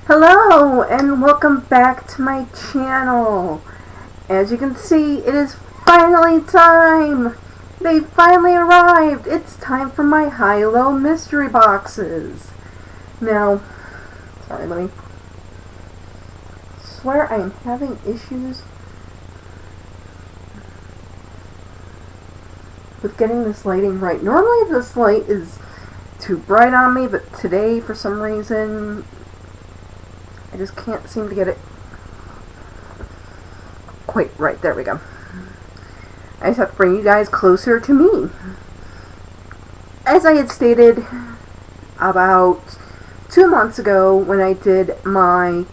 Hello and welcome back to my channel. As you can see, it is finally time. They finally arrived. It's time for my high-low mystery boxes. Now, sorry, let me swear I am having issues with getting this lighting right. Normally this light is too bright on me, but today for some reason I just can't seem to get it quite right. There we go. I just have to bring you guys closer to me. As I had stated about 2 months ago when I did my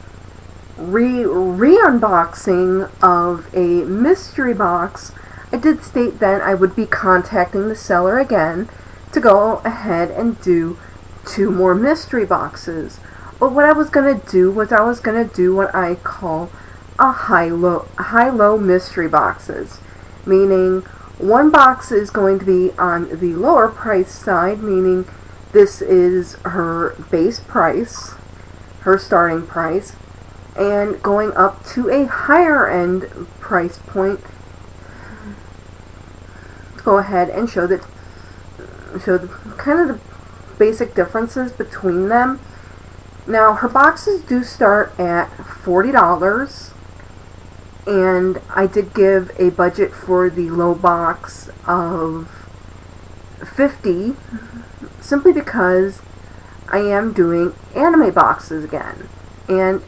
re-unboxing of a mystery box, I did state then I would be contacting the seller again to go ahead and do 2 more mystery boxes. But what I was going to do was I was going to do what I call a high-low mystery boxes. Meaning, one box is going to be on the lower price side, meaning this is her base price, her starting price, and going up to a higher end price point to go ahead and show kind of the basic differences between them. Now, her boxes do start at $40, and I did give a budget for the low box of $50, simply because I am doing anime boxes again. And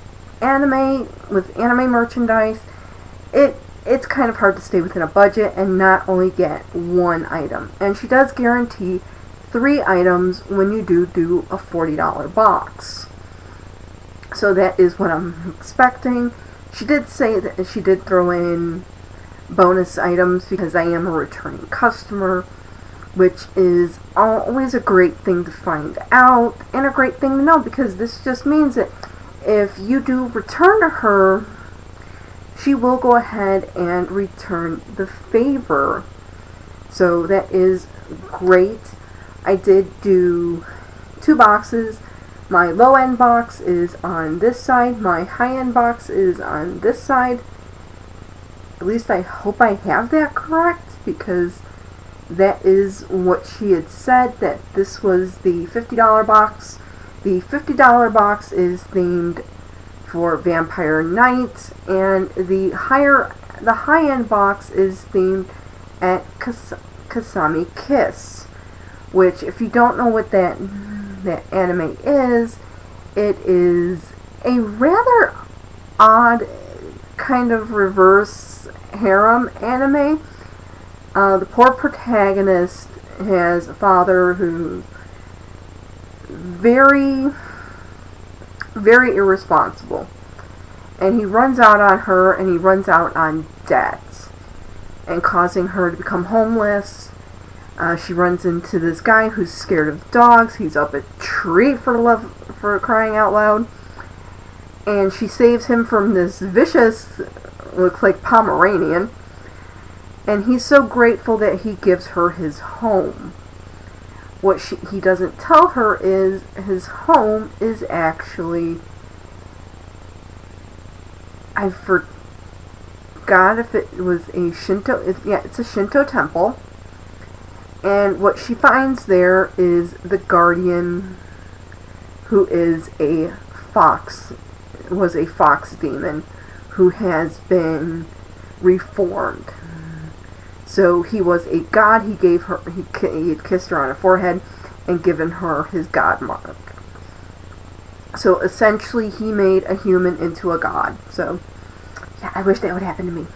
with anime merchandise, it's kind of hard to stay within a budget and not only get one item. And she does guarantee 3 items when you do a $40 box. So that is what I'm expecting. She did say that she did throw in bonus items because I am a returning customer, which is always a great thing to find out and a great thing to know, because this just means that if you do return to her, she will go ahead and return the favor. So that is great. I did do 2 boxes. My low-end box is on this side. My high-end box is on this side. At least I hope I have that correct, because that is what she had said, that this was the $50 box. The $50 box is themed for Vampire Night, and the high-end box is themed at Kamisama Kiss, which, if you don't know what that anime is, it is a rather odd kind of reverse harem anime. The poor protagonist has a father who's very, very irresponsible, and he runs out on her, and he runs out on debts, and causing her to become homeless. She runs into this guy who's scared of dogs. He's up a tree for crying out loud. And she saves him from this vicious, looks like Pomeranian. And he's so grateful that he gives her his home. What he doesn't tell her is his home is actually, I forgot if it was a Shinto, it's a Shinto temple. And what she finds there is the guardian, who is was a fox demon, who has been reformed. So he was a god. He had kissed her on her forehead and given her his god mark. So essentially, he made a human into a god. So, yeah, I wish that would happen to me.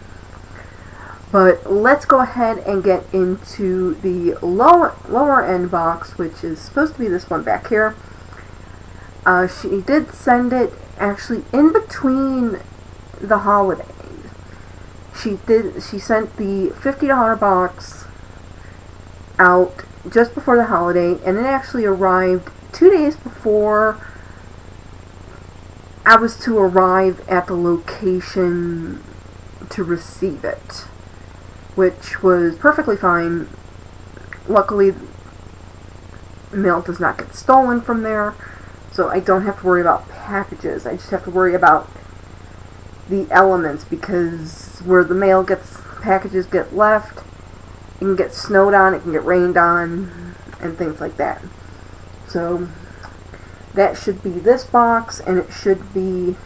But let's go ahead and get into the lower end box, which is supposed to be this one back here. She did send it actually in between the holidays. She sent the $50 box out just before the holiday, and it actually arrived 2 days before I was to arrive at the location to receive it, which was perfectly fine. Luckily, mail does not get stolen from there, so I don't have to worry about packages. I just have to worry about the elements, because where the mail packages get left, it can get snowed on, it can get rained on, and things like that. So that should be this box, and it should be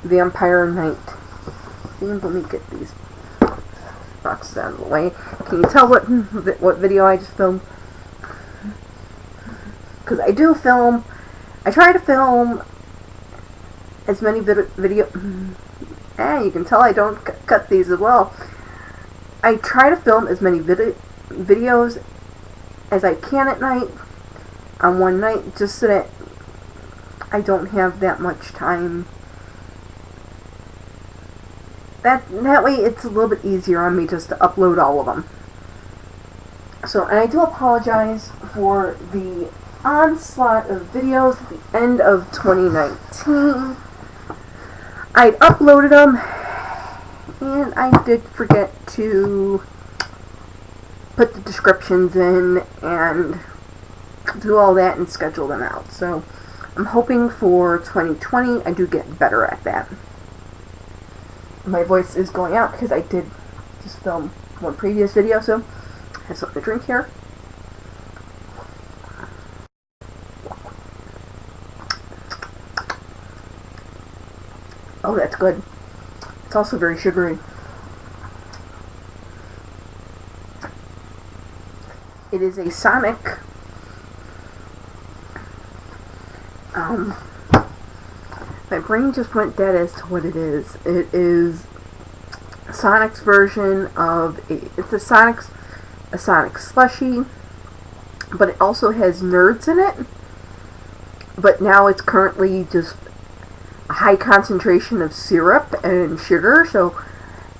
Vampire Night themed. Let me get these boxes out of the way. Can you tell what video I just filmed? Because I do film, I try to film as many you can tell I don't cut these as well. I try to film as many videos as I can at night, on one night, just so that I don't have that much time. That way it's a little bit easier on me just to upload all of them. So, and I do apologize for the onslaught of videos at the end of 2019. I uploaded them, and I did forget to put the descriptions in and do all that and schedule them out. So I'm hoping for 2020 I do get better at that. My voice is going out because I did just film one previous video, so I have something to drink here. Oh, that's good. It's also very sugary. It is a Sonic. My brain just went dead as to what it is. It is Sonic's version of it's a Sonic slushie, but it also has nerds in it. But now it's currently just a high concentration of syrup and sugar. So,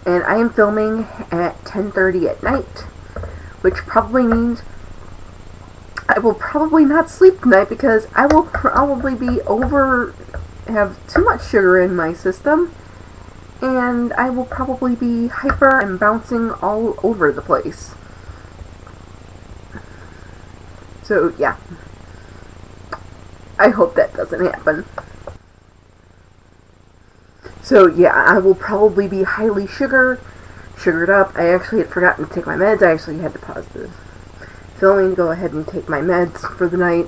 and I am filming at 10:30 at night, which probably means I will probably not sleep tonight, because I will probably have too much sugar in my system, and I will probably be hyper and bouncing all over the place. So yeah, I hope that doesn't happen. So yeah, I will probably be highly sugared up. I actually had forgotten to take my meds. I actually had to pause the filming to go ahead and take my meds for the night.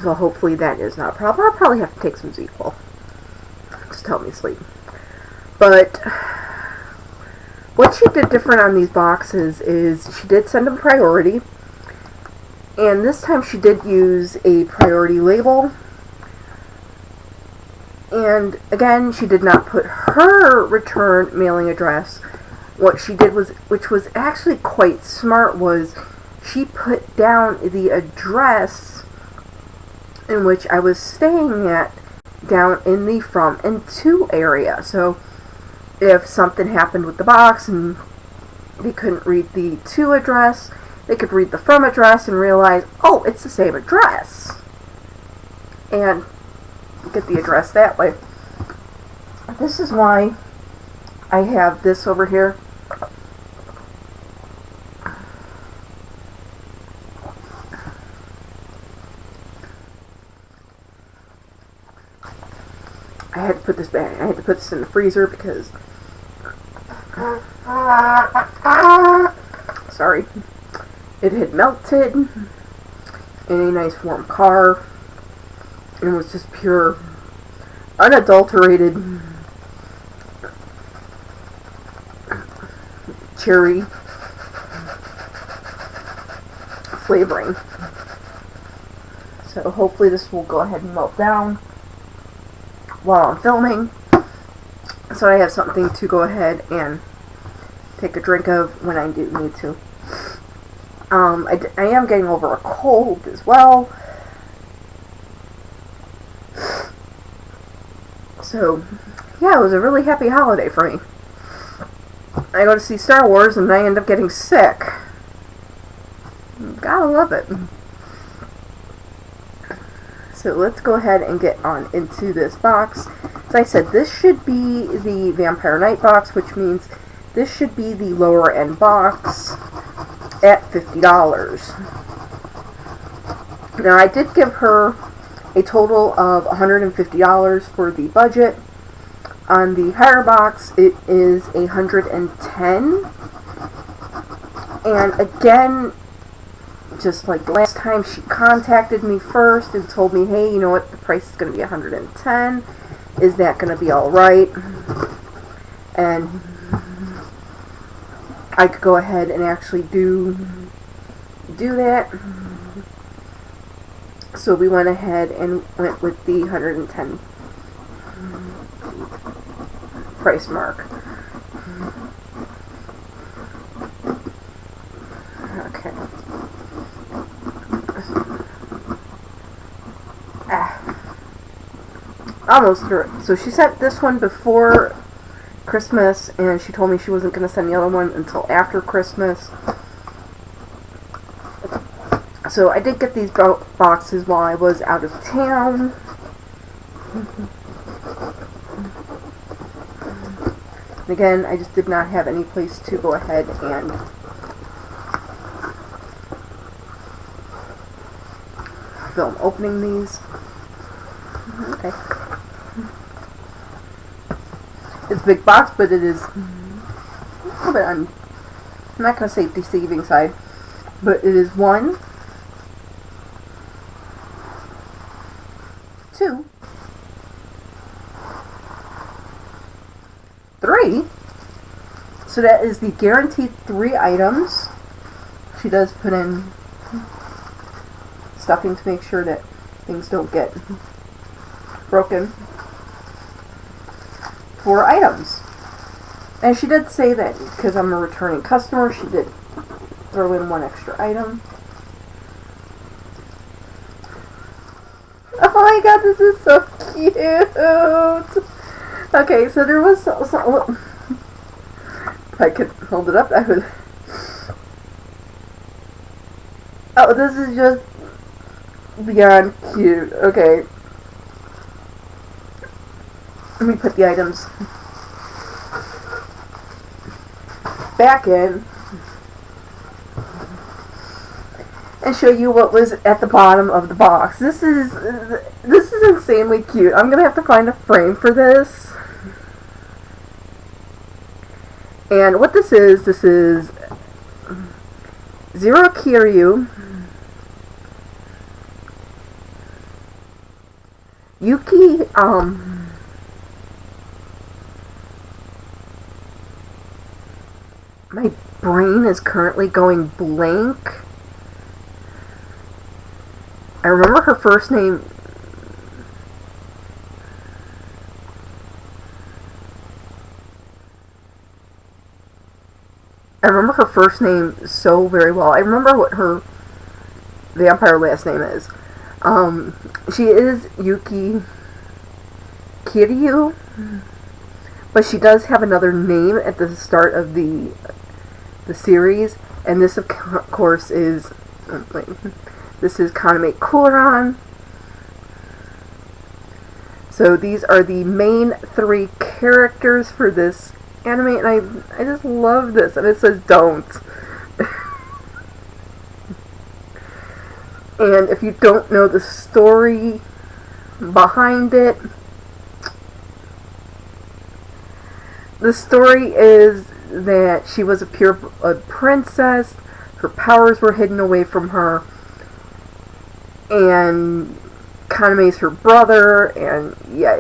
So hopefully that is not a problem. I'll probably have to take some Z-Quil to help me sleep. But what she did different on these boxes is she did send them priority. And this time she did use a priority label. And again, she did not put her return mailing address. What she did was, which was actually quite smart, was she put down the address in which I was staying at down in the from and to area. So if something happened with the box and they couldn't read the to address, they could read the from address and realize, oh, it's the same address, and get the address that way. This is why I have this over here. I had to put this back. I had to put this in the freezer because sorry, it had melted in a nice warm car and was just pure, unadulterated cherry flavoring. So hopefully this will go ahead and melt down while I'm filming, so I have something to go ahead and take a drink of when I do need to. I am getting over a cold as well, so yeah, it was a really happy holiday for me. I go to see Star Wars and I end up getting sick. Gotta love it. So let's go ahead and get on into this box. As I said, this should be the Vampire Night box, which means this should be the lower end box at $50. Now I did give her a total of $150 for the budget. On the higher box, it is $110. And again, just like the last time, she contacted me first and told me, hey, you know what, the price is going to be $110. Is that going to be alright? And I could go ahead and actually do that. So we went ahead and went with the 110 price mark. Okay. Almost through it. So she sent this one before Christmas, and she told me she wasn't going to send the other one until after Christmas. So I did get these boxes while I was out of town. And again, I just did not have any place to go ahead and film opening these. Okay. It's a big box, but it is a little bit I'm not going to say deceiving side, but it is 1, 2, 3. So that is the guaranteed 3 items. She does put in stuffing to make sure that things don't get broken. 4 items. And she did say that because I'm a returning customer, she did throw in 1 extra item. Oh my god, this is so cute! Okay, so there was some if I could hold it up, I would. Oh, this is just beyond cute. Okay. Let me put the items back in and show you what was at the bottom of the box. This is insanely cute. I'm gonna have to find a frame for this. And what this is Zero Kiryu, Yuki, my brain is currently going blank. I remember her first name. I remember her first name so very well. I remember what her vampire last name is. She is Yuki Kiryu, but she does have another name at the start of the series, and this of course is this is Kaname Kuran. So these are the main 3 characters for this anime, and I just love this, and it says don't. And if you don't know the story behind it, the story is that she was a pure-blood princess, her powers were hidden away from her, and Kaname's her brother, and yeah,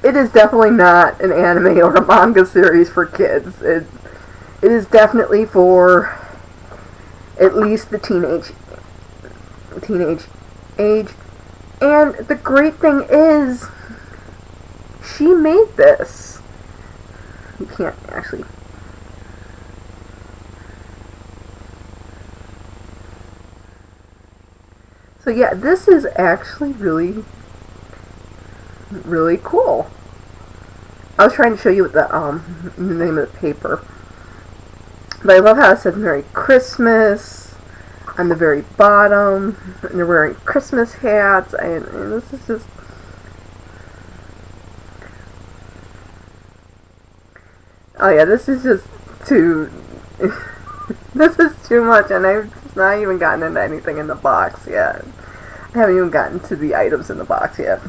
it is definitely not an anime or a manga series for kids. It is definitely for at least the teenage age. And the great thing is, she made this. You can't actually. So yeah, this is actually really cool. I was trying to show you the name of the paper, but I love how it says Merry Christmas on the very bottom, and they're wearing Christmas hats, and this is just, oh yeah, this is just too this is too much, and I Not even gotten into anything in the box yet. I haven't even gotten to the items in the box yet.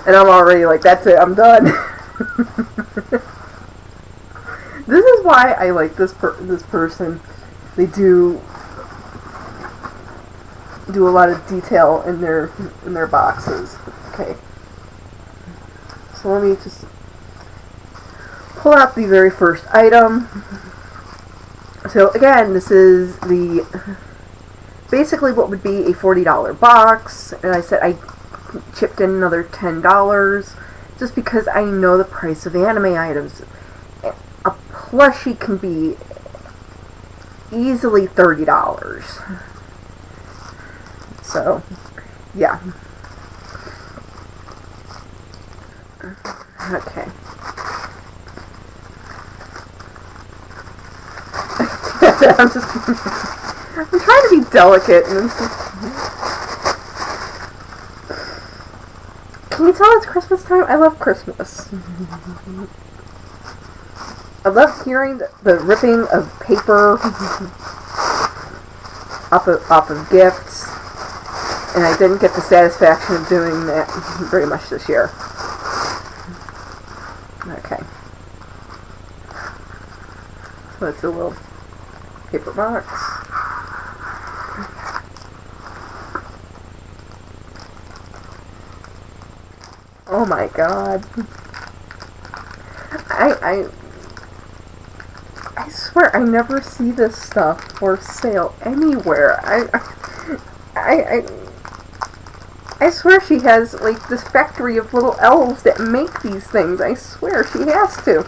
And I'm already like, that's it, I'm done. This is why I like this person. They do a lot of detail in their boxes. Okay. So let me just pull out the very first item. So again, this is basically what would be a $40 box, and I said I chipped in another $10 just because I know the price of anime items. A plushie can be easily $30. So, yeah. Okay. That's it. I'm trying to be delicate. And can you tell it's Christmas time? I love Christmas. I love hearing the ripping of paper off of gifts, and I didn't get the satisfaction of doing that very much this year. Okay. So it's a little paper box. Oh my god. I swear I never see this stuff for sale anywhere. I swear she has like this factory of little elves that make these things. I swear she has to.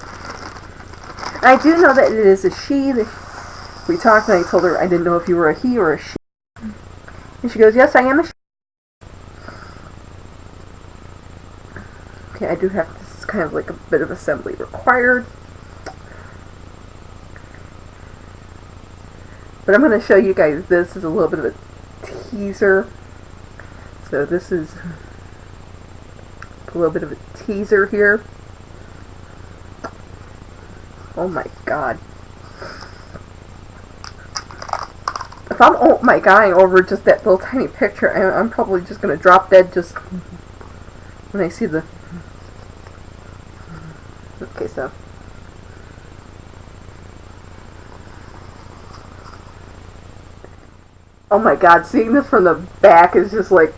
I do know that it is a she. We talked and I told her I didn't know if you were a he or a she. And she goes, yes, I am a she. Okay, I do have this kind of like a bit of assembly required. But I'm going to show you guys this as a little bit of a teaser. So this is a little bit of a teaser here. Oh my god. If I'm oh my god over just that little tiny picture, I'm probably just going to drop dead just when I see the... Okay, so... Oh my god, seeing this from the back is just like...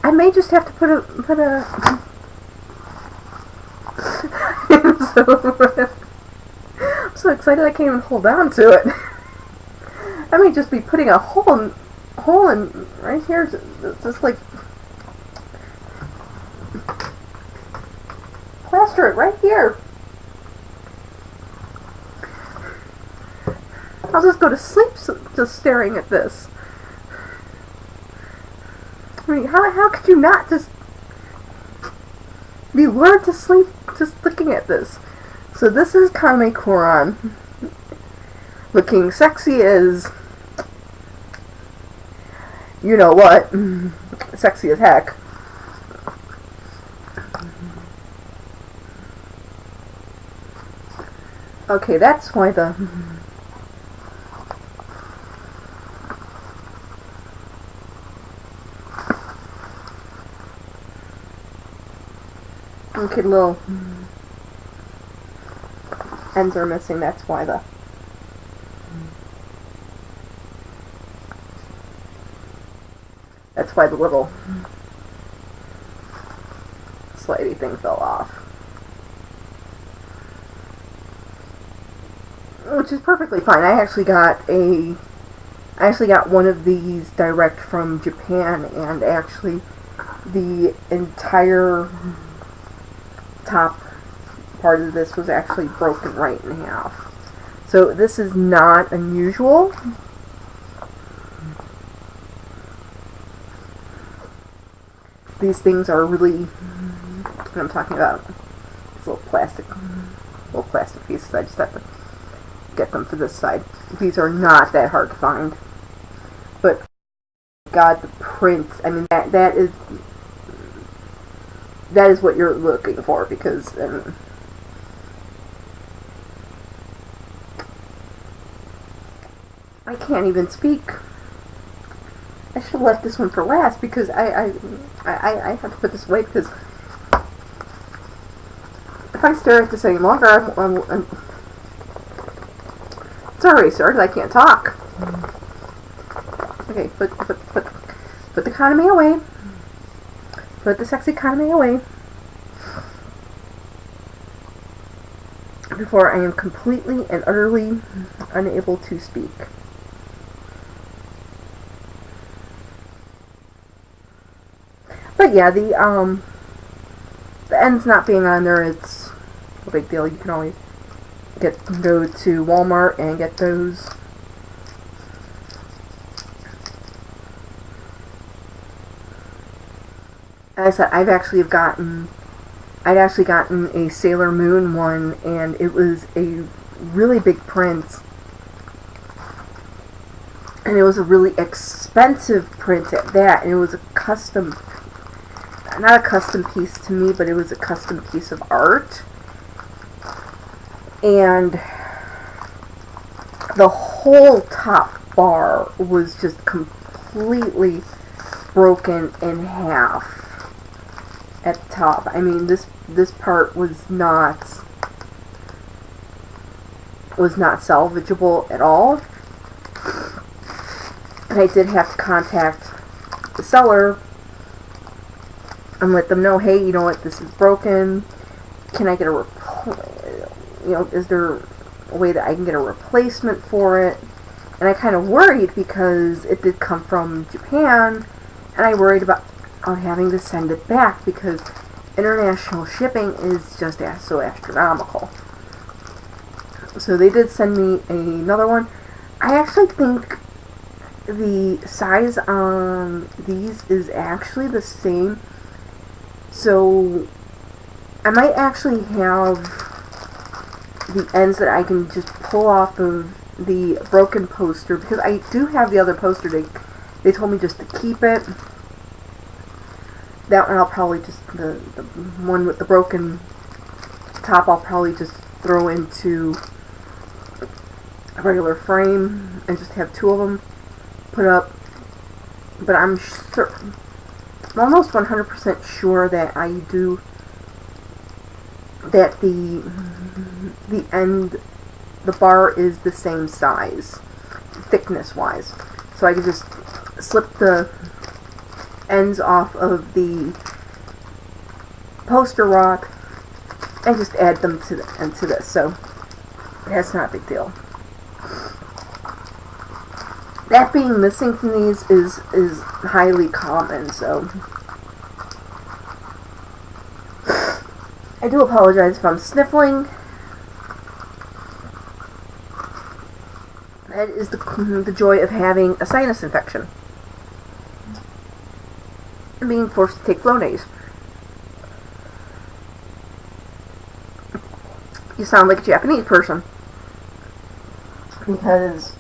I may just have to put a... I'm so excited I can't even hold on to it. I may just be putting a hole in right here, just like... Plaster it right here. I'll just go to sleep just staring at this. I mean, how could you not just be lured to sleep just looking at this? So this is Kame-kuran. Looking sexy as... you know what. Sexy as heck. Okay, that's why the... Okay, little ends are missing, that's why the... That's why the little slidey thing fell off. Which is perfectly fine. I actually got one of these direct from Japan, and actually the entire top part of this was actually broken right in half. So this is not unusual. These things are really, what I'm talking about, these little plastic pieces. I just have to get them for this side. These are not that hard to find. But God, the print, I mean, that is that is what you're looking for, because I can't even speak. I should have left this one for last, because I have to put this away, because if I stare at this any longer, I'm sorry, sir, I can't talk. Okay, put the economy away. Put the sexy economy away. Before I am completely and utterly unable to speak. But yeah, the ends not being on there, it's no big deal. You can always go to Walmart and get those. As I said, I'd actually gotten a Sailor Moon one, and it was a really big print. And it was a really expensive print at that, and it was a custom, not a custom piece to me, but it was a custom piece of art. And the whole top bar was just completely broken in half at the top. I mean, this part was not salvageable at all. And I did have to contact the seller and let them know, hey, you know what, this is broken. Can I get is there a way that I can get a replacement for it? And I kind of worried, because it did come from Japan, and I worried about having to send it back, because international shipping is just so astronomical. So they did send me another one. I actually think the size on these is actually the same, so I might actually have the ends that I can just pull off of the broken poster, because I do have the other poster. They told me just to keep it. That one I'll probably just, the one with the broken top, I'll probably just throw into a regular frame and just have two of them put up. But I'm almost 100% sure that I do, that the bar is the same size, thickness wise. So I can just slip the ends off of the poster rock and just add them to this. So that's not a big deal. That being missing from these is highly common, so I do apologize if I'm sniffling. That is the joy of having a sinus infection and being forced to take Flonase. You sound like a Japanese person, because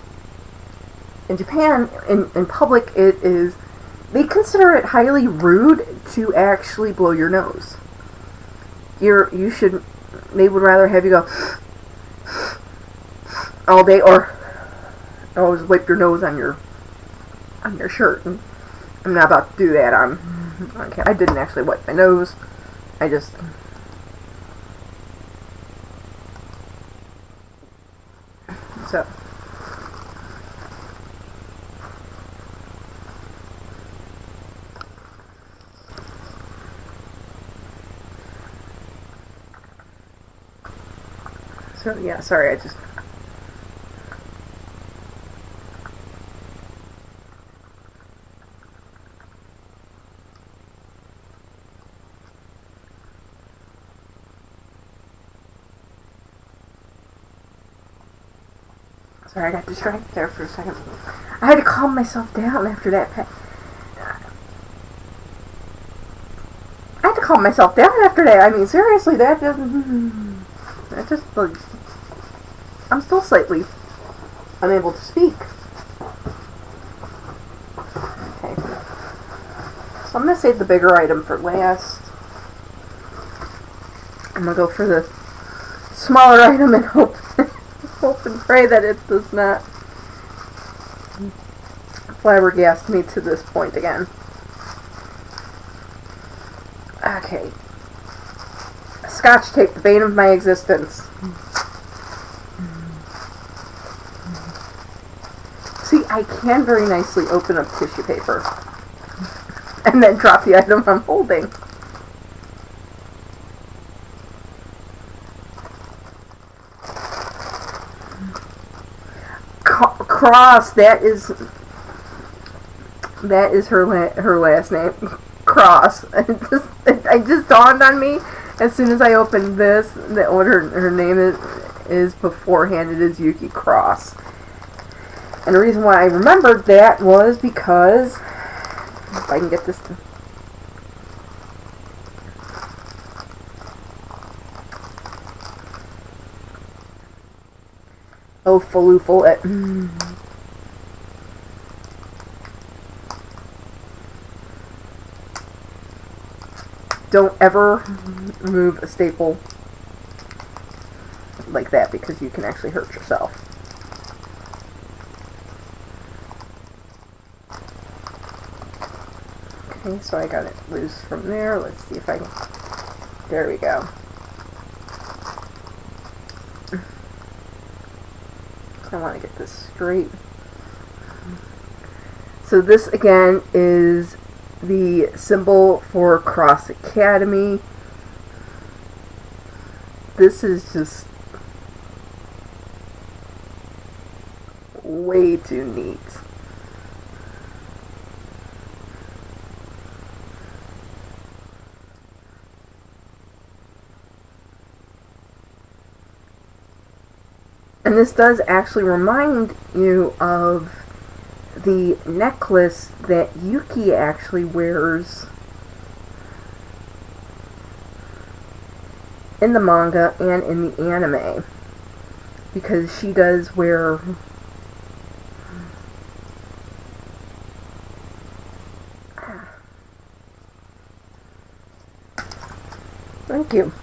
in Japan, in public, they consider it highly rude to actually blow your nose. They would rather have you go all day, or always wipe your nose on your shirt. And I'm not about to do that. I didn't actually wipe my nose. I just so. So yeah, sorry, I just sorry, I got distracted there for a second. I had to calm myself down after that. I had to calm myself down after that. I mean, seriously, that just like, I'm still slightly unable to speak. Okay. So I'm going to save the bigger item for last. I'm going to go for the smaller item and hope, hope and pray that it does not flabbergast me to this point again. Okay. Scotch tape, the bane of my existence. See, I can very nicely open up tissue paper and then drop the item I'm holding. Cross, that is her last name. Cross. It just dawned on me as soon as I opened this that what her name is beforehand. It is Yuki Cross. And the reason why I remembered that was because, if I can get this to... Oh, falafel. Don't ever remove a staple like that because you can actually hurt yourself. Okay, so I got it loose from there. Let's see if I can... There we go. I want to get this straight. So this again is the symbol for Cross Academy. This is just way too neat. And this does actually remind you of the necklace that Yuki actually wears in the manga and in the anime, because she does wear thank you.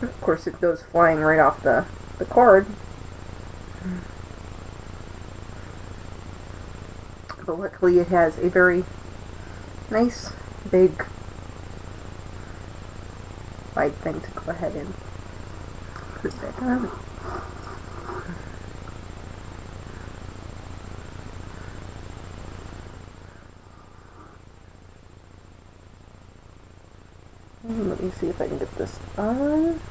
Of course it goes flying right off the cord. But luckily it has a very nice big wide thing to go ahead and put that on. Let me see if I can get this on.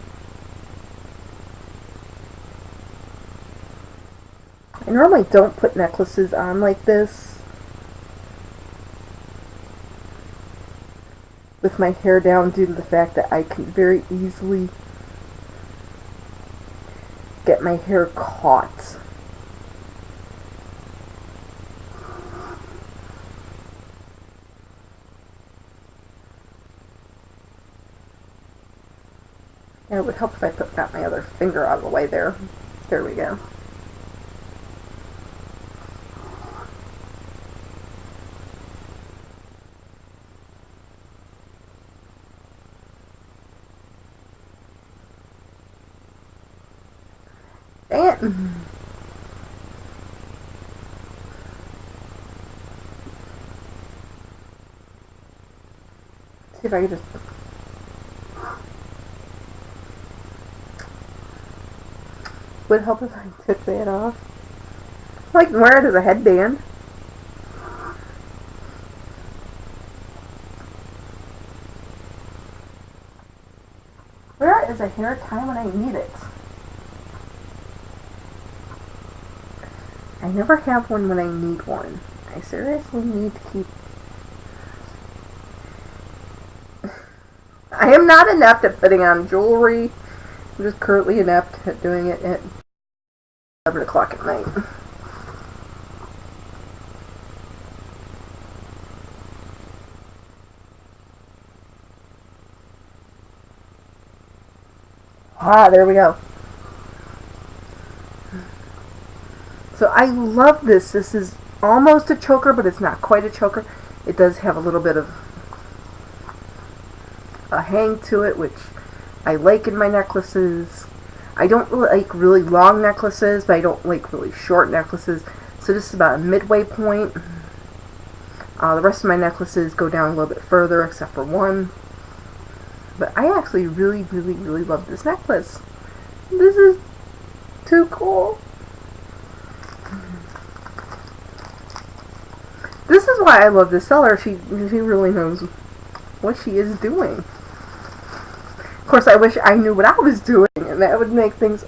I normally don't put necklaces on like this with my hair down due to the fact that I can very easily get my hair caught. And it would help if I got my other finger out of the way there. There we go. Dang it. See if I can just... Would help if I took that off. I can wear it as a headband. Where is a hair tie when I need it? I never have one when I need one. I seriously need to keep... I am not inept at putting on jewelry. I'm just currently inept at doing it at 11 o'clock at night. Ah, there we go. So I love this. This is almost a choker, but it's not quite a choker. It does have a little bit of a hang to it, which I like in my necklaces. I don't really like really long necklaces, but I don't like really short necklaces. So this is about a midway point. The rest of my necklaces go down a little bit further, except for one. But I actually really, really, really love this necklace. This is too cool. This is why I love this seller. She really knows what she is doing. Of course, I wish I knew what I was doing, and that would make things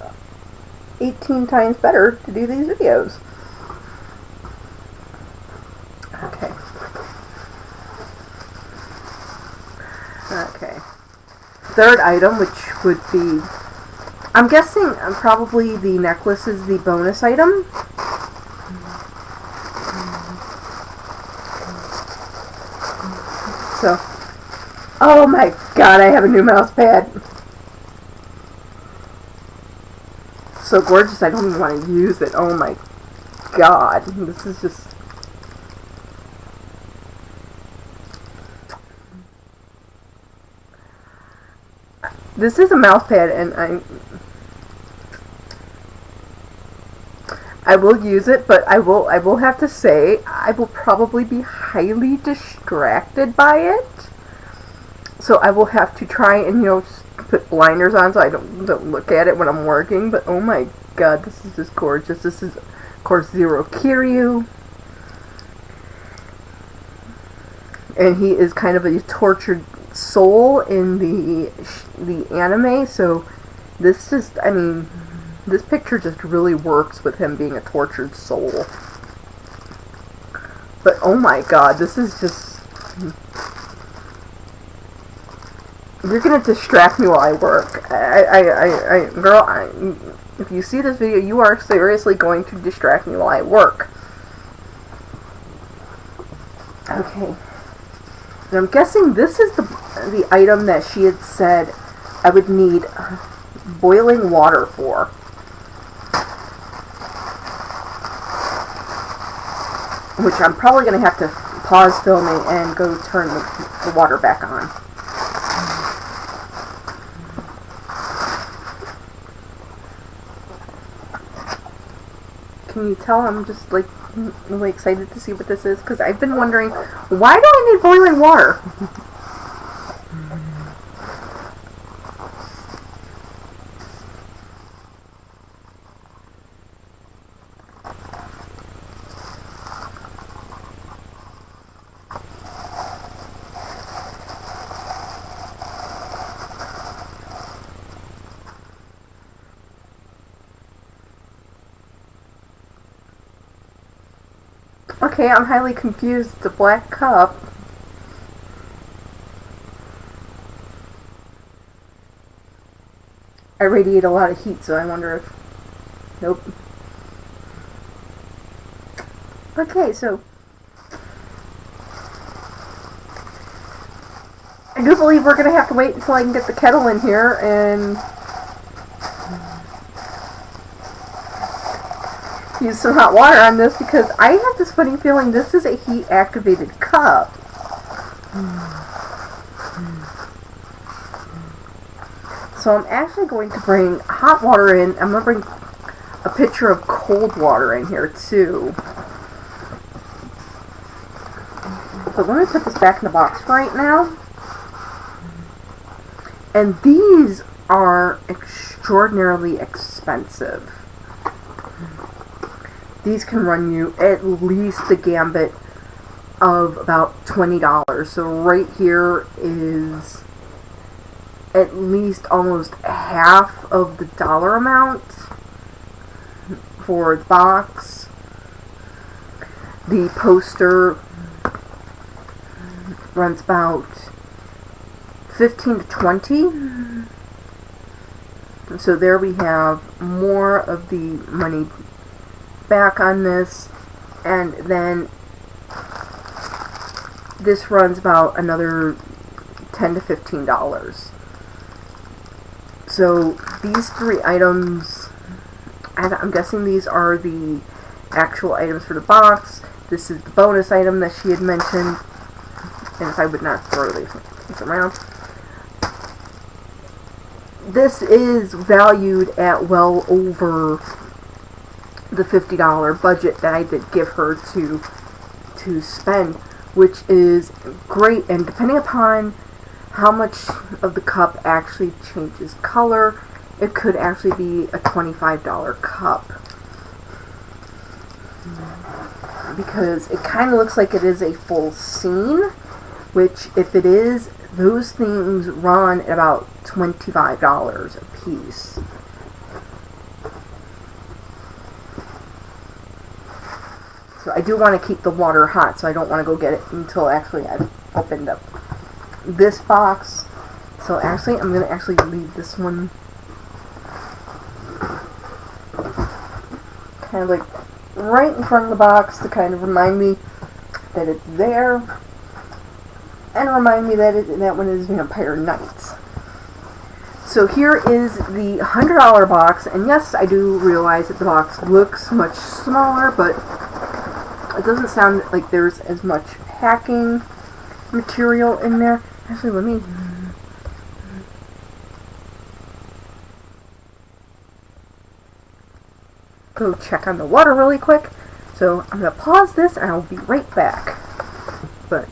18 times better to do these videos. Okay. Okay. Third item, which would be, I'm guessing probably the necklace is the bonus item. So, oh my god, I have a new mouse pad. So gorgeous, I don't even want to use it. Oh my god, this is just... This is a mouse pad, and I will use it, but I will have to say I will probably be highly distracted by it. So I will have to try and put blinders on so I don't look at it when I'm working. But oh my god, this is just gorgeous. This is, of course, Zero Kiryu, and he is kind of a tortured soul in the anime. So this just, I mean, this picture just really works with him being a tortured soul. But oh my god, this is just... You're gonna distract me while I work. Girl, if you see this video, you are seriously going to distract me while I work. Okay. And I'm guessing this is the item that she had said I would need boiling water for. Which I'm probably going to have to pause filming and go turn the water back on. Can you tell I'm just like really excited to see what this is? Because I've been wondering, why do I need boiling water? Okay, I'm highly confused. The black cup. I radiate a lot of heat, so I wonder if... Nope. Okay, so... I do believe we're going to have to wait until I can get the kettle in here and... use some hot water on this, because I have this funny feeling this is a heat-activated cup. So I'm actually going to bring hot water in. I'm going to bring a pitcher of cold water in here too. But let me put this back in the box right now. And these are extraordinarily expensive. These can run you at least the gambit of about $20. So right here is at least almost half of the dollar amount for the box. The poster runs about 15 to 20. So there we have more of the money back on this, and then this runs about another $10 to $15. So these three items, I'm guessing these are the actual items for the box. This is the bonus item that she had mentioned. And if I would not throw these around. This is valued at well over the $50 budget that I did give her to spend, which is great. And depending upon how much of the cup actually changes color, it could actually be a $25 cup, because it kind of looks like it is a full scene, which if it is, those things run at about $25 a piece. So I do want to keep the water hot, so I don't want to go get it until actually I've opened up this box. So actually, I'm going to actually leave this one kind of like right in front of the box to kind of remind me that it's there, and remind me that that one is Vampire Nights. So here is the $100 box, and yes, I do realize that the box looks much smaller, but it doesn't sound like there's as much packing material in there. Actually, let me... go check on the water really quick. So I'm going to pause this and I'll be right back. But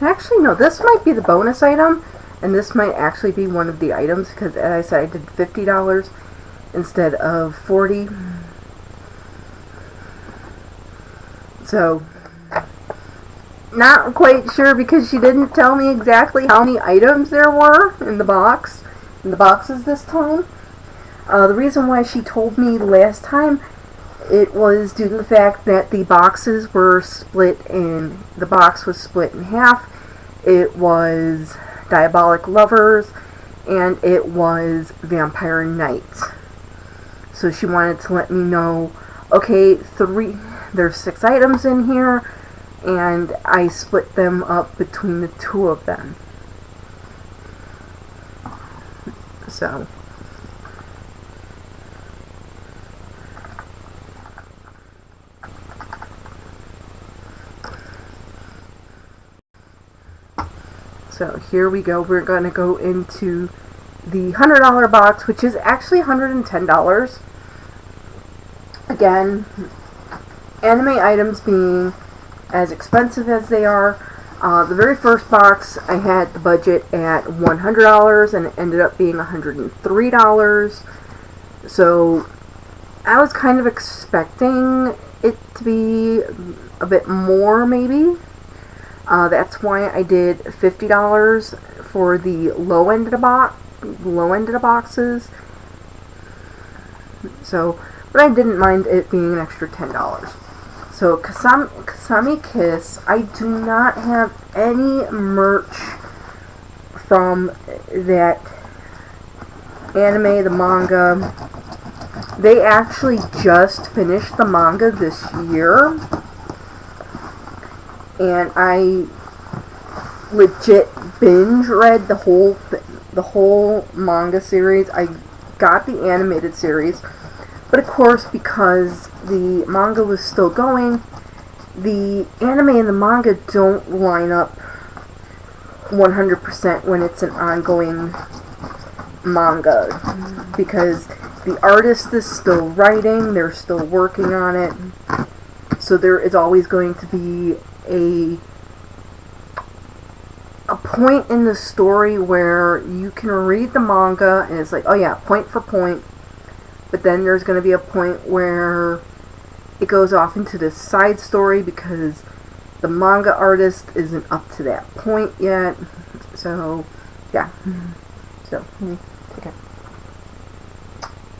actually no, this might be the bonus item, and this might actually be one of the items, because as I said, I did $50 instead of $40. So not quite sure, because she didn't tell me exactly how many items there were in the boxes this time. The reason why she told me last time, it was due to the fact that the boxes were split in, the box was split in half. It was Diabolic Lovers, and it was Vampire Nights. So she wanted to let me know, okay, there's 6 items in here, and I split them up between the 2 of them. So here we go. We're going to go into the $100 box, which is actually $110. Again, anime items being as expensive as they are. The very first box, I had the budget at $100, and it ended up being $103. So I was kind of expecting it to be a bit more, maybe. That's why I did $50 for the low end of the boxes. So, but I didn't mind it being an extra $10. So Kamisama Kiss, I do not have any merch from that anime, the manga. They actually just finished the manga this year, and I legit binge read the whole manga series. I got the animated series, but of course, because the manga was still going, the anime and the manga don't line up 100% when it's an ongoing manga, because the artist is still writing, they're still working on it, so there is always going to be a point in the story where you can read the manga and it's like, oh yeah, point for point, but then there's going to be a point where it goes off into this side story because the manga artist isn't up to that point yet. So yeah, so take a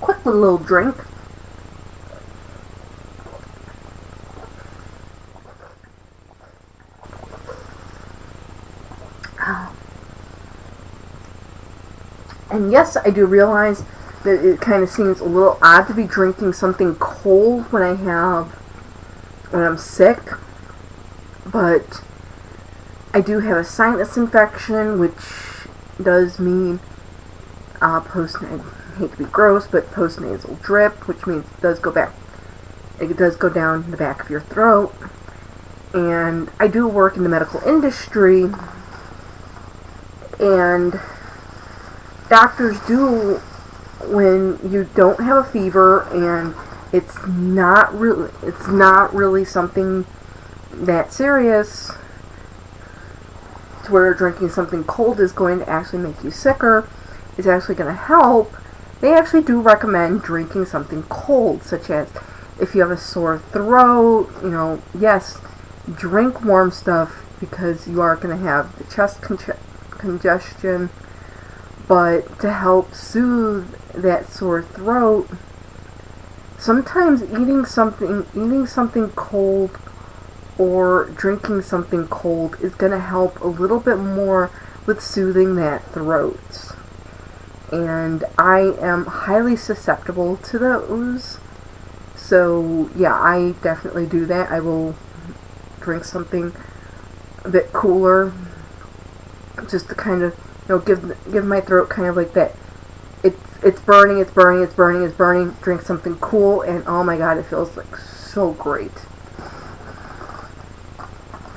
quick little drink. And yes, I do realize that it kind of seems a little odd to be drinking something cold when I'm sick, but I do have a sinus infection, which does mean hate to be gross, but postnasal drip, which means it does go down the back of your throat. And I do work in the medical industry, and doctors do, when you don't have a fever and it's not really something that serious to where drinking something cold is going to actually make you sicker, is actually going to help. They actually do recommend drinking something cold, such as if you have a sore throat, yes, drink warm stuff because you are going to have the chest congestion, but to help soothe that sore throat, sometimes eating something cold or drinking something cold is going to help a little bit more with soothing that throat. And I am highly susceptible to those. So yeah, I definitely do that. I will drink something a bit cooler just to kind of, give my throat kind of like that. It's burning. Drink something cool, and oh my god, it feels like so great.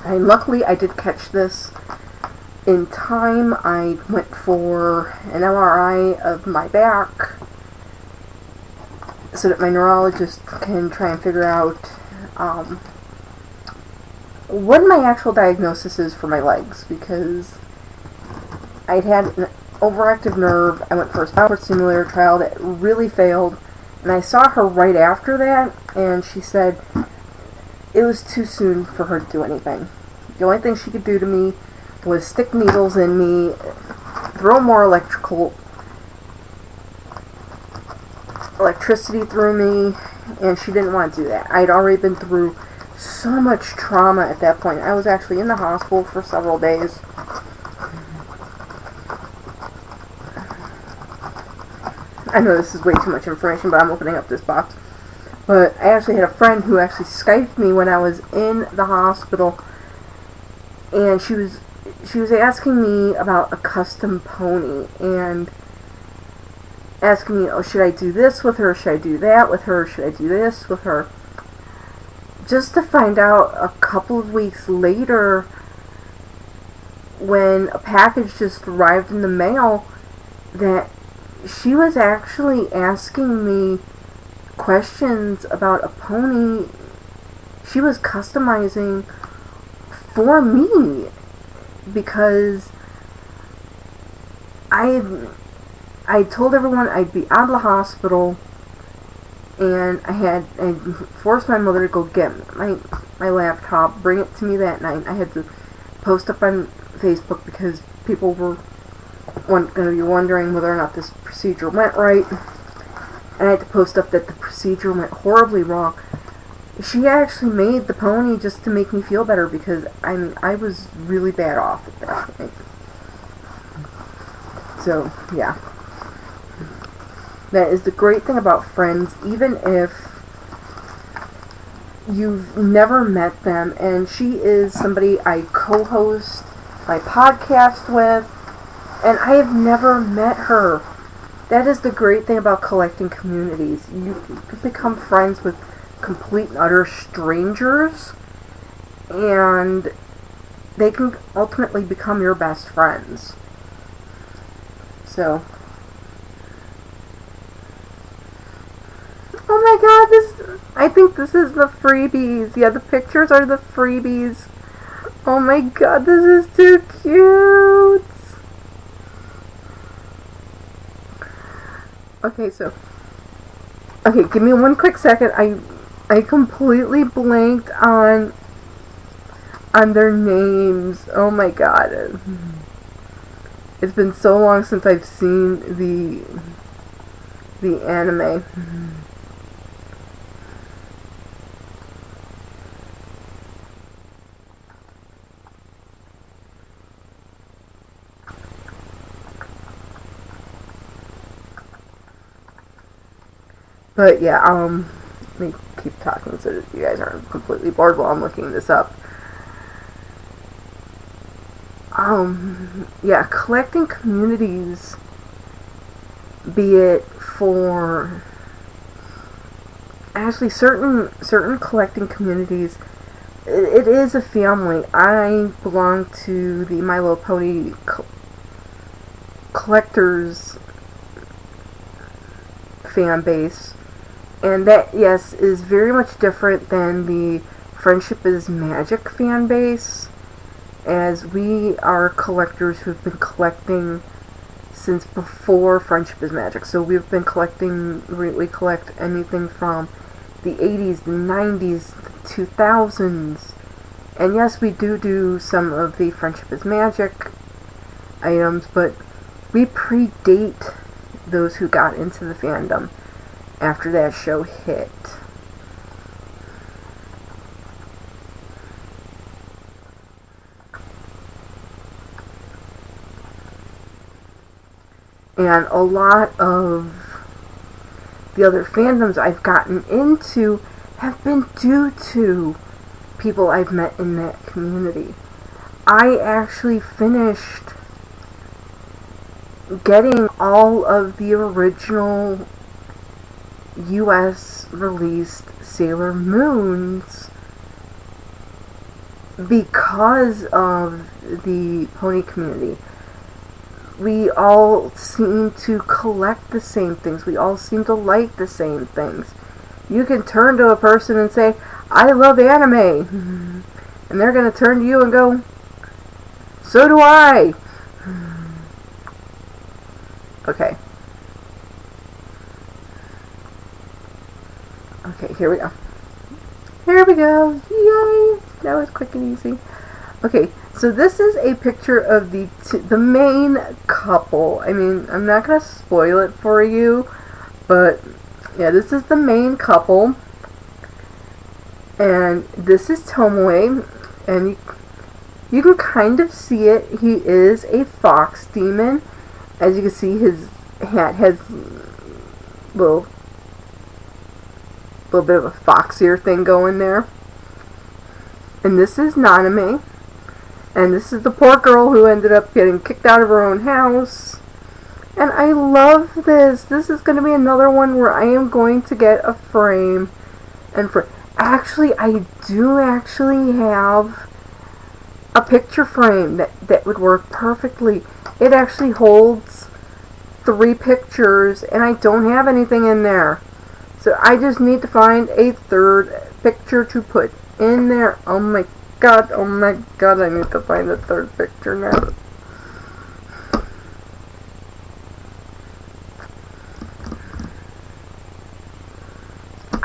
And luckily, I did catch this in time. I went for an MRI of my back so that my neurologist can try and figure out what my actual diagnosis is for my legs, because I'd had an overactive nerve. I went for a spinal stimulator trial that really failed, and I saw her right after that, and she said it was too soon for her to do anything. The only thing she could do to me was stick needles in me, throw more electricity through me, and she didn't want to do that. I'd already been through so much trauma at that point. I was actually in the hospital for several days. I know this is way too much information, but I'm opening up this box. But I actually had a friend who actually Skyped me when I was in the hospital, and she was asking me about a custom pony, and asking me, should I do this with her, should I do that with her, should I do this with her? Just to find out a couple of weeks later, when a package just arrived in the mail, that she was actually asking me questions about a pony she was customizing for me, because I told everyone I'd be out of the hospital, and I forced my mother to go get my laptop, bring it to me that night. I had to post up on Facebook because people were going to be wondering whether or not this procedure went right. And I had to post up that the procedure went horribly wrong. She actually made the pony just to make me feel better, because I was really bad off at that point. So, yeah. That is the great thing about friends, even if you've never met them. And she is somebody I co-host my podcast with, and I have never met her. That is the great thing about collecting communities. You can become friends with complete and utter strangers, and they can ultimately become your best friends. So, oh my god, I think this is the freebies. Yeah, the pictures are the freebies. Oh my god, this is too cute. Okay, give me one quick second. I completely blanked on their names. Oh my god. It's been so long since I've seen the anime. But yeah, let me keep talking so that you guys aren't completely bored while I'm looking this up. Yeah, collecting communities be it for actually certain collecting communities. It is a family. I belong to the My Little Pony collectors fan base, and that, yes, is very much different than the Friendship is Magic fan base, as we are collectors who've been collecting since before Friendship is Magic. So we've been collecting, we collect anything from the 80s, the 90s, the 2000s, and yes, we do some of the Friendship is Magic items, but we predate those who got into the fandom after that show hit. And a lot of the other fandoms I've gotten into have been due to people I've met in that community. I actually finished getting all of the original US released Sailor Moons because of the pony community. We all seem to collect the same things. We all seem to like the same things. You can turn to a person and say, I love anime. And they're going to turn to you and go, so do I. Okay. Okay, here we go. Here we go. Yay! That was quick and easy. Okay, so this is a picture of the main couple. I mean, I'm not going to spoil it for you, but yeah, this is the main couple. And this is Tomoe, and you can kind of see it. He is a fox demon. As you can see, his hat has little bit of a fox ear thing going there. And this is Naname. And this is the poor girl who ended up getting kicked out of her own house. And I love this. This is going to be another one where I am going to get a frame. And actually, I do actually have a picture frame that would work perfectly. It actually holds 3 pictures, and I don't have anything in there. So I just need to find a 3rd picture to put in there. Oh my god, I need to find a 3rd picture now.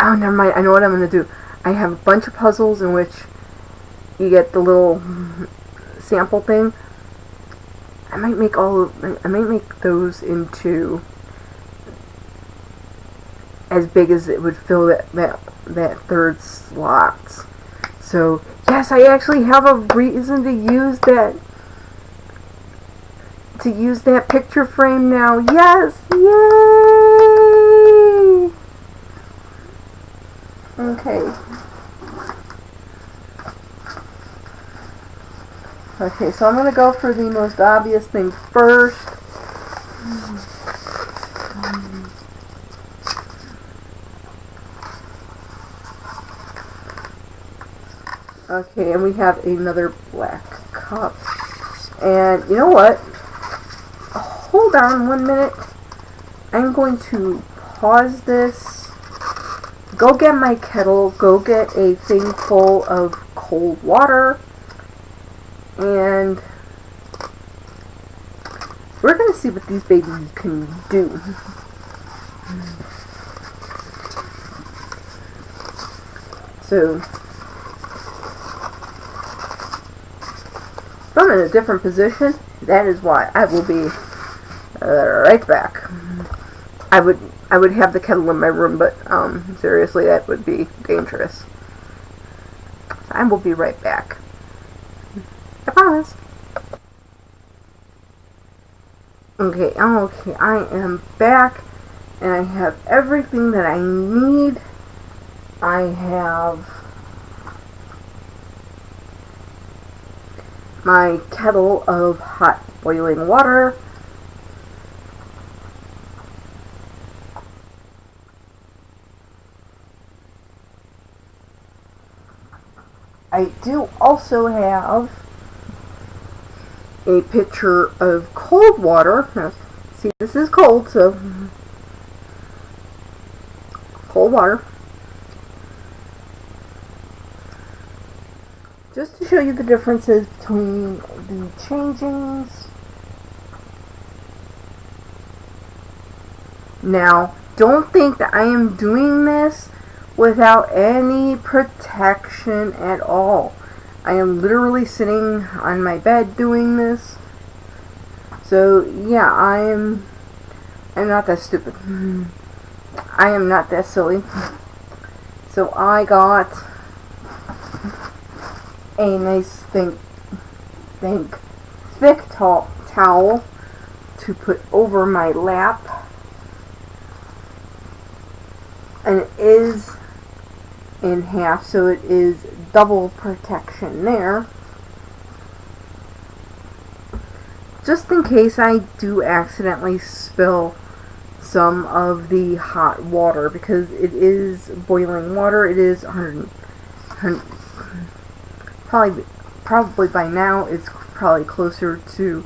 Oh, never mind. I know what I'm going to do. I have a bunch of puzzles in which you get the little sample thing. I might make those into as big as it would fill that 3rd slot. So, yes, I actually have a reason to use that picture frame now. Yes! Yay! Okay. Okay, so I'm going to go for the most obvious thing first. Okay, and we have another black cup. And you know what? Hold on 1 minute. I'm going to pause this, go get my kettle, go get a thing full of cold water, and we're going to see what these babies can do. So, if I'm in a different position, that is why. I will be right back. I would have the kettle in my room, but seriously, that would be dangerous. I will be right back. I promise. Okay, I am back, and I have everything that I need. I have my kettle of hot boiling water. I do also have a pitcher of cold water. Now, see, this is cold, so cold water. Just to show you the differences between the changings. Now, don't think that I am doing this without any protection at all. I am literally sitting on my bed doing this. So, yeah, I'm not that stupid. I am not that silly. So I got a nice thick towel to put over my lap, and it is in half, so it is double protection there, just in case I do accidentally spill some of the hot water, because it is boiling water. It is 100 probably by now it's probably closer to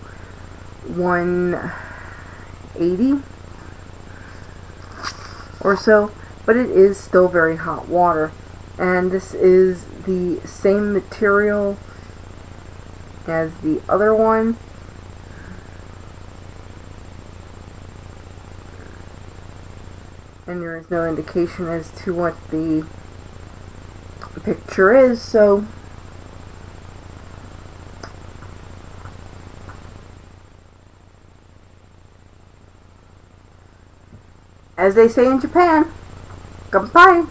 180 or so, but it is still very hot water. And this is the same material as the other one. And there is no indication as to what the picture is, so as they say in Japan, goodbye.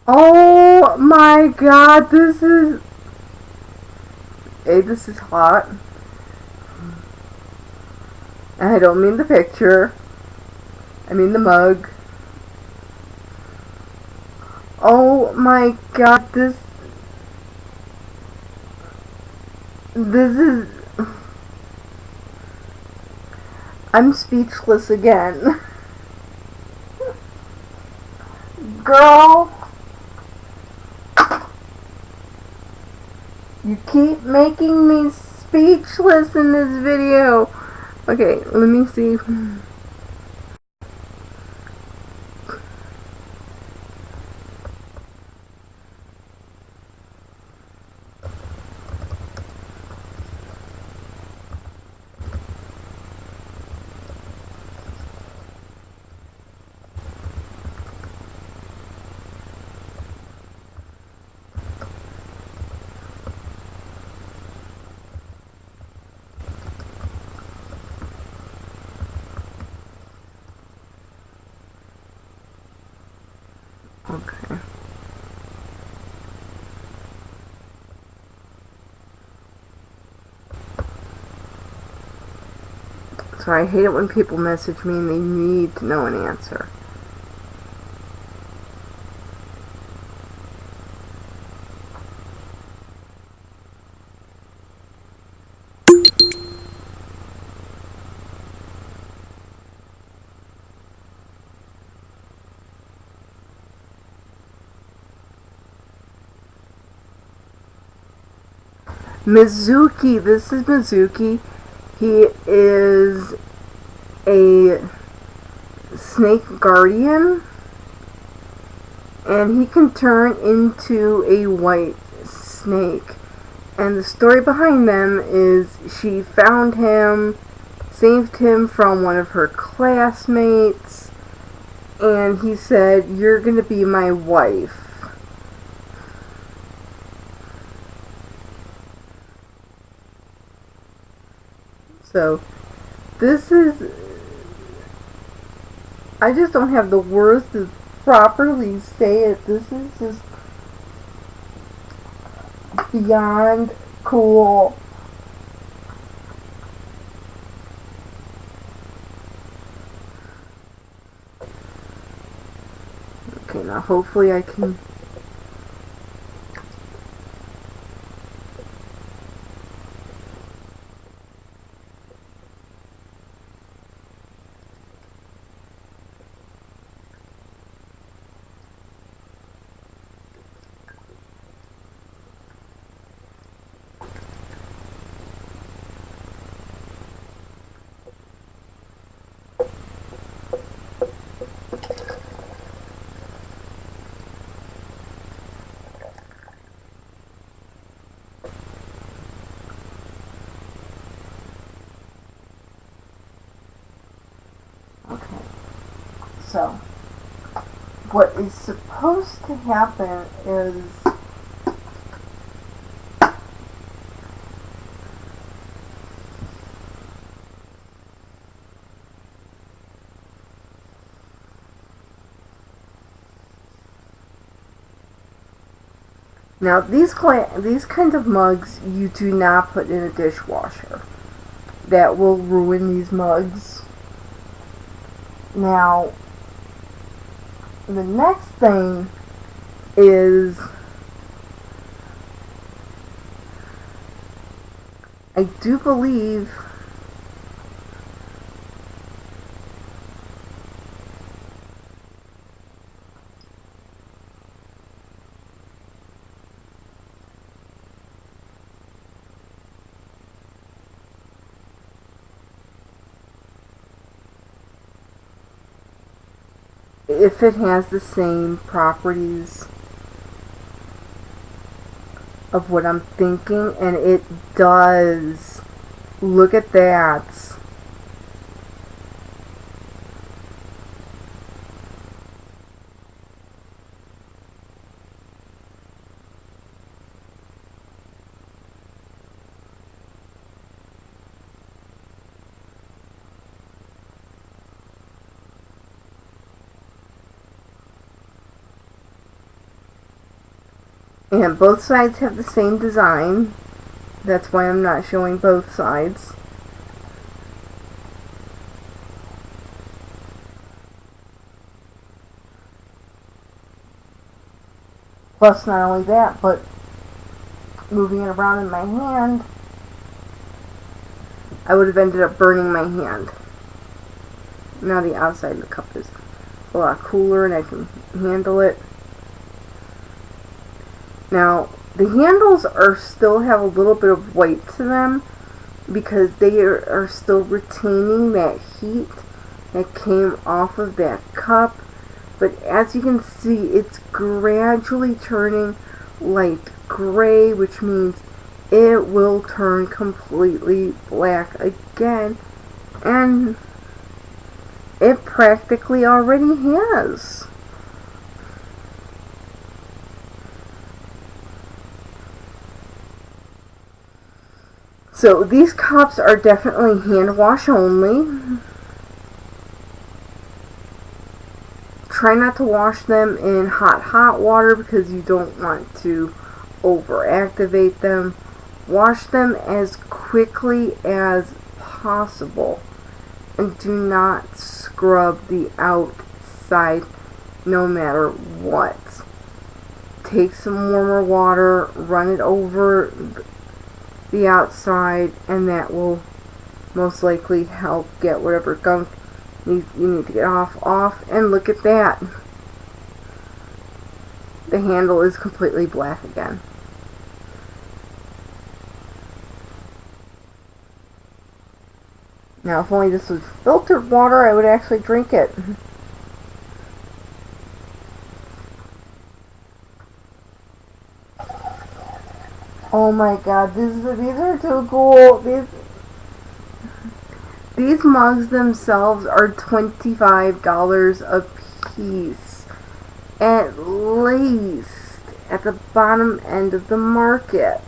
Oh my god, this is hot. And I don't mean the picture. I mean the mug. Oh my god, this is... I'm speechless again. Girl, you keep making me speechless in this video. Okay, let me see. Okay. So I hate it when people message me and they need to know an answer. Mizuki, this is Mizuki. He is a snake guardian, and he can turn into a white snake. And the story behind them is she found him, saved him from one of her classmates, and he said, "You're gonna be my wife." So this is, I just don't have the words to properly say it. This is just beyond cool. Okay, now hopefully I can. Okay, so what is supposed to happen is now these kinds of mugs you do not put in a dishwasher. That will ruin these mugs. Now, the next thing is I do believe if it has the same properties of what I'm thinking, and it does. Look at that. And both sides have the same design. That's why I'm not showing both sides. Plus, not only that, but moving it around in my hand, I would have ended up burning my hand. Now the outside of the cup is a lot cooler and I can handle it. Now, the handles still have a little bit of weight to them because they are still retaining that heat that came off of that cup. But as you can see, it's gradually turning light gray, which means it will turn completely black again. And it practically already has. So these cups are definitely hand wash only. Try not to wash them in hot water because you don't want to overactivate them. Wash them as quickly as possible and do not scrub the outside no matter what. Take some warmer water, run it over the outside, and that will most likely help get whatever gunk you need to get off. And look at that, the handle is completely black again. Now if only this was filtered water, I would actually drink it. Oh my god, these are too cool. These mugs themselves are $25 a piece, at least, at the bottom end of the market.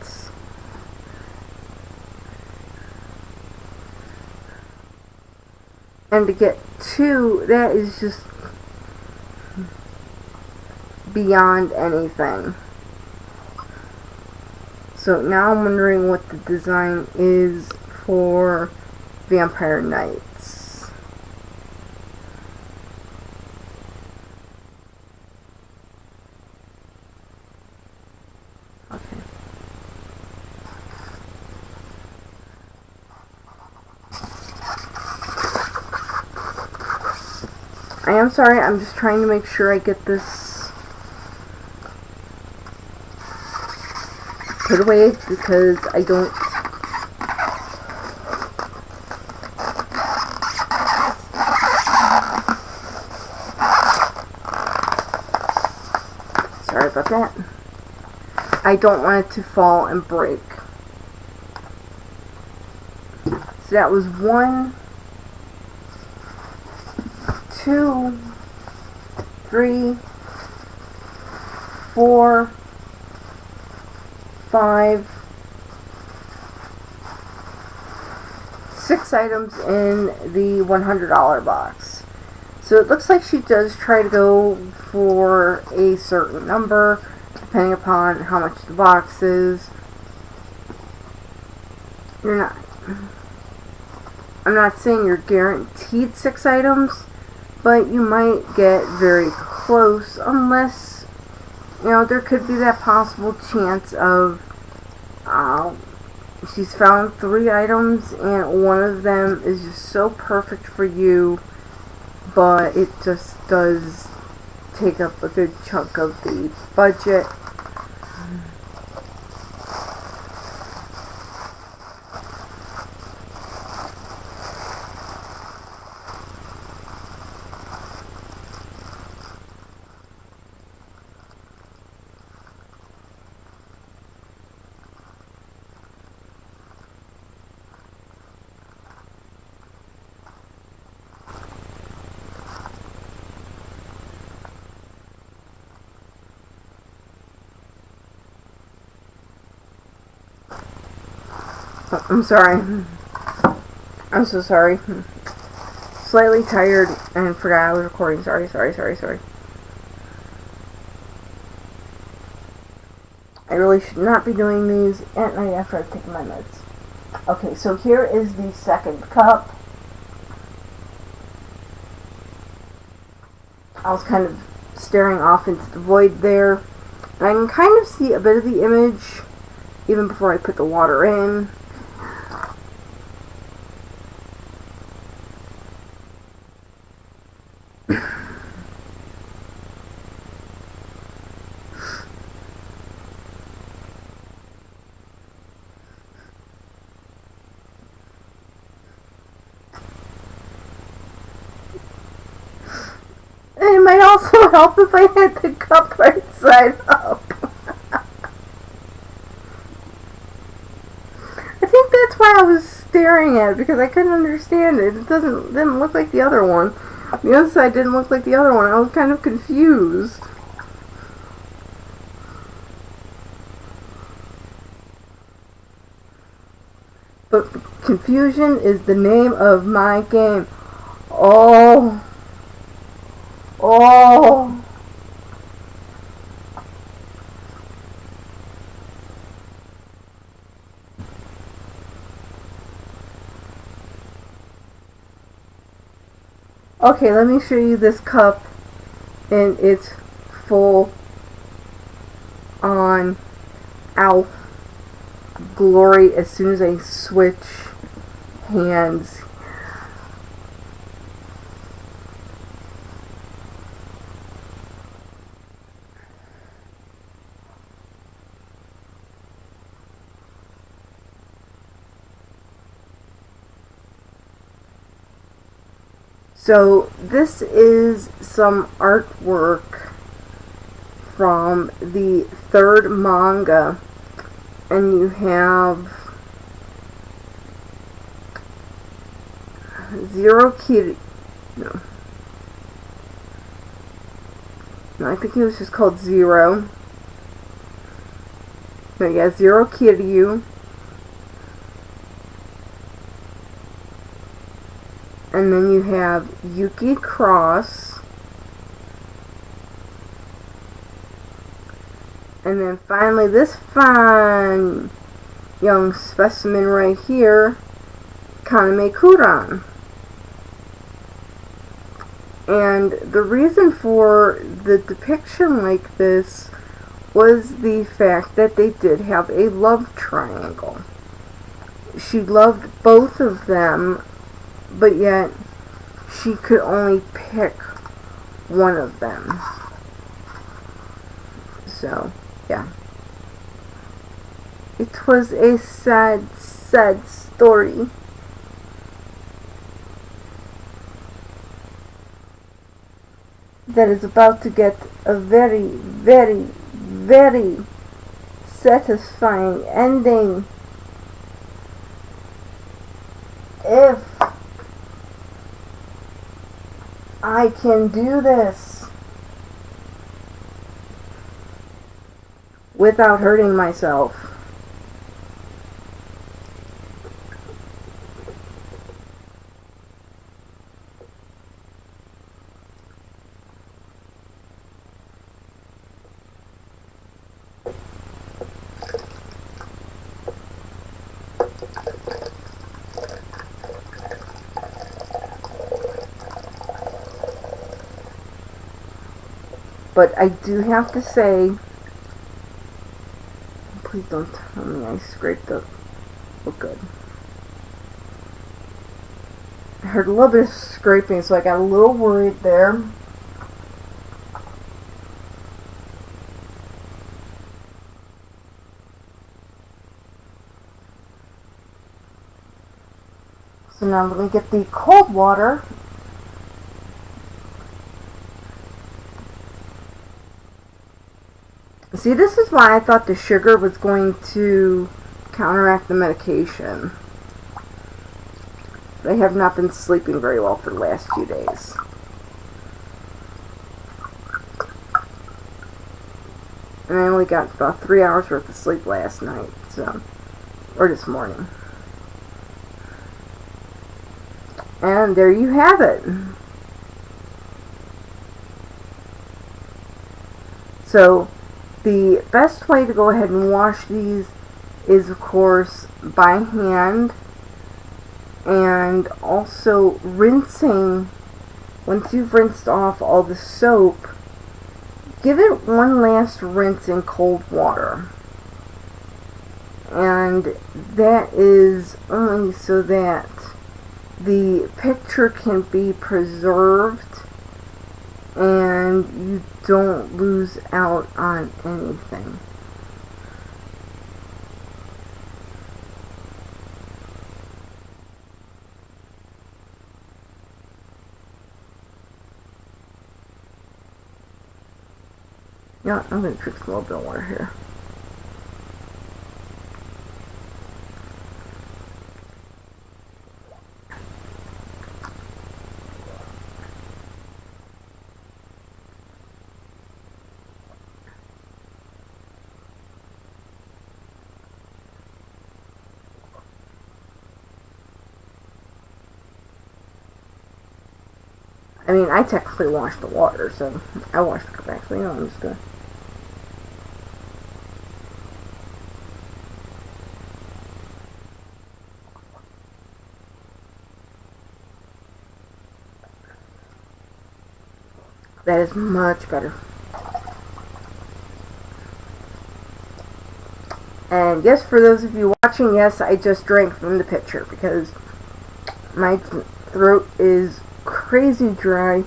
And to get 2, that is just beyond anything. So now I'm wondering what the design is for Vampire Knights. Okay. I am sorry, I'm just trying to make sure I get this put away because I don't. Sorry about that. I don't want it to fall and break. So that was 1, 2, 3, 4, 5, 6 items in the $100 box. So it looks like she does try to go for a certain number, depending upon how much the box is. I'm not saying you're guaranteed 6 items, but you might get very close unless, there could be that possible chance of she's found 3 items and one of them is just so perfect for you, but it just does take up a good chunk of the budget. I'm sorry. I'm so sorry. Slightly tired and forgot I was recording. Sorry. I really should not be doing these at night after I've taken my meds. Okay, so here is the second cup. I was kind of staring off into the void there. And I can kind of see a bit of the image even before I put the water in. It might also help if I had the cup right side up. I think that's why I was staring at it, because I couldn't understand it. It didn't look like the other one. The other side didn't look like the other one. I was kind of confused. But confusion is the name of my game. Oh. Okay, let me show you this cup in its full on glory as soon as I switch hands. So this is some artwork from the 3rd manga, and you have Zero Kitty. No, I think it was just called Zero. No, yeah, Zero Kiryu. And then you have Yuki Cross. And then finally this fine young specimen right here, Kaname Kuran. And the reason for the depiction like this was the fact that they did have a love triangle. She loved both of them, but yet she could only pick one of them. So, yeah. It was a sad, sad story. That is about to get a very, very, very satisfying ending. If I can do this without hurting myself. But I do have to say, please don't tell me I scraped up. Oh, good. I heard a little bit of scraping, so I got a little worried there. So now let me get the cold water. See, this is why I thought the sugar was going to counteract the medication. I have not been sleeping very well for the last few days. And I only got about 3 hours worth of sleep last night, so, or this morning. And there you have it. So, the best way to go ahead and wash these is, of course, by hand, and also rinsing. Once you've rinsed off all the soap, give it one last rinse in cold water. And that is only so that the picture can be preserved and you don't lose out on anything. Yeah, I'm going to drink a little bit of water here. I mean, I technically washed the water, so I washed the cup. Actually, no, I'm just gonna. That is much better. And yes, for those of you watching, yes, I just drank from the pitcher because my throat is crazy dry.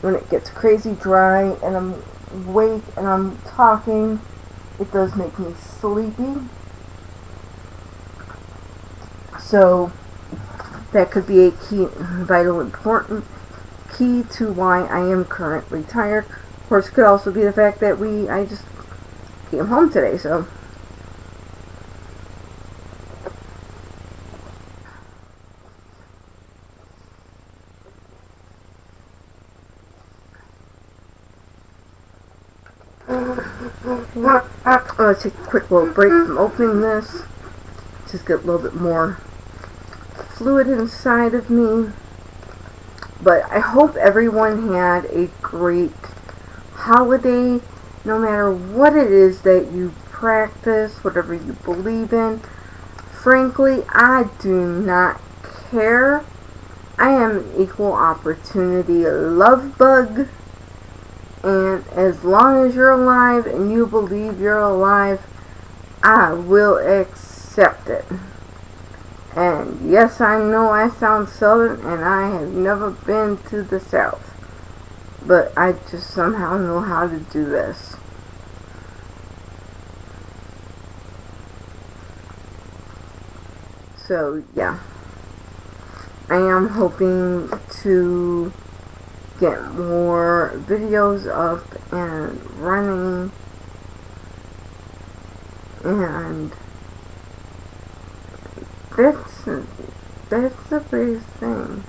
When it gets crazy dry and I'm awake and I'm talking, it does make me sleepy. So that could be a key, vital, important key to why I am currently tired. Of course, it could also be the fact that I just came home today, so. Let's take a quick little break from opening this. Just get a little bit more fluid inside of me. But I hope everyone had a great holiday, no matter what it is that you practice, whatever you believe in. Frankly, I do not care. I am an equal opportunity love bug, and as long as you're alive and you believe you're alive, I will accept it. And yes, I know I sound southern and I have never been to the south, but I just somehow know how to do this. So yeah, I am hoping to get more videos up and running, and that's the biggest thing.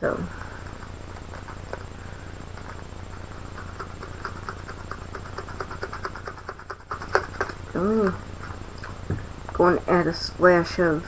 So let me go and add a splash of